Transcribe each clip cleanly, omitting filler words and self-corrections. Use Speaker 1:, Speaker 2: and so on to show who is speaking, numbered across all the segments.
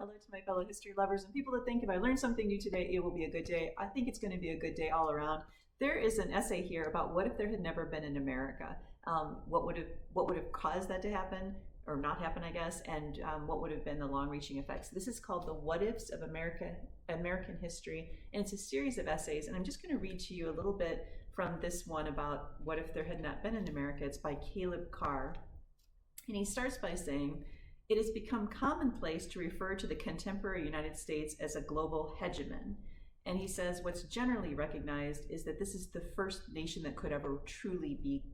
Speaker 1: Hello to my fellow history lovers and people that think if I learned something new today, it will be a good day. I think it's going to be a good day all around. There is an essay here about what if there had never been an America? What would have caused that to happen or not happen, I guess, and what would have been the long-reaching effects. This is called The What Ifs of American History, and it's a series of essays, and I'm just going to read to you a little bit from this one about what if there had not been an America. It's by Caleb Carr, and he starts by saying, "It has become commonplace to refer to the contemporary United States as a global hegemon." And he says what's generally recognized is that this is the first nation that could ever truly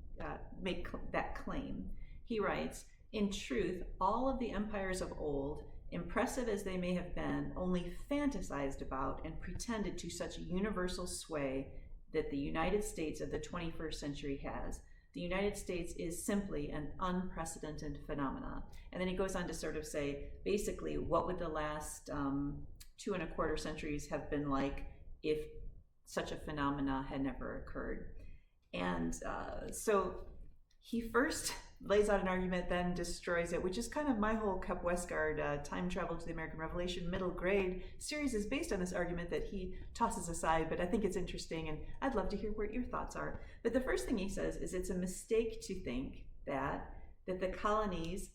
Speaker 1: make that claim. He writes, "In truth, all of the empires of old, impressive as they may have been, only fantasized about and pretended to such universal sway that the United States of the 21st century has. The United States is simply an unprecedented phenomenon." And then he goes on to sort of say, basically, what would the last 2.25 centuries have been like if such a phenomena had never occurred? And so he first lays out an argument, then destroys it, which is kind of my whole Kep Westgard Time Travel to the American Revolution middle grade series is based on this argument that he tosses aside, but I think it's interesting, and I'd love to hear what your thoughts are. But the first thing he says is it's a mistake to think that the colonies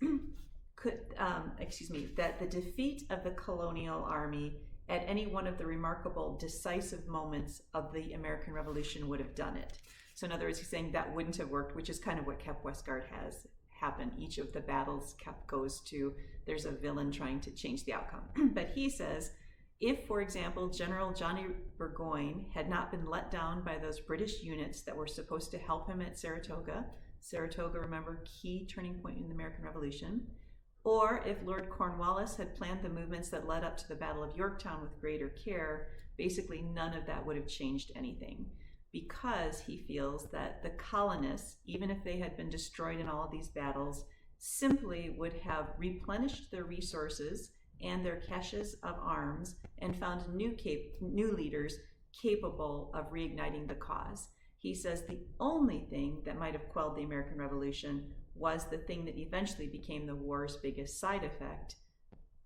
Speaker 1: could, that the defeat of the colonial army at any one of the remarkable decisive moments of the American Revolution would have done it. So in other words, he's saying that wouldn't have worked, which is kind of what Kep Westgard has happened. Each of the battles Kep goes to, there's a villain trying to change the outcome. But he says, if, for example, General Johnny Burgoyne had not been let down by those British units that were supposed to help him at Saratoga, remember, key turning point in the American Revolution, or if Lord Cornwallis had planned the movements that led up to the Battle of Yorktown with greater care, basically none of that would have changed anything, because he feels that the colonists, even if they had been destroyed in all of these battles, simply would have replenished their resources and their caches of arms and found new leaders capable of reigniting the cause. He says the only thing that might have quelled the American Revolution was the thing that eventually became the war's biggest side effect,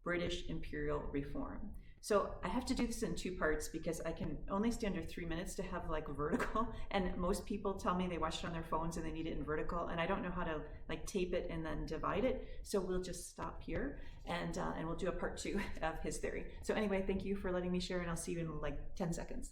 Speaker 1: British imperial reform. So I have to do this in 2 parts because I can only stay under 3 minutes to have like vertical, and most people tell me they watch it on their phones and they need it in vertical, and I don't know how to like tape it and then divide it. So we'll just stop here and we'll do a part 2 of his theory. So anyway, thank you for letting me share, and I'll see you in like 10 seconds.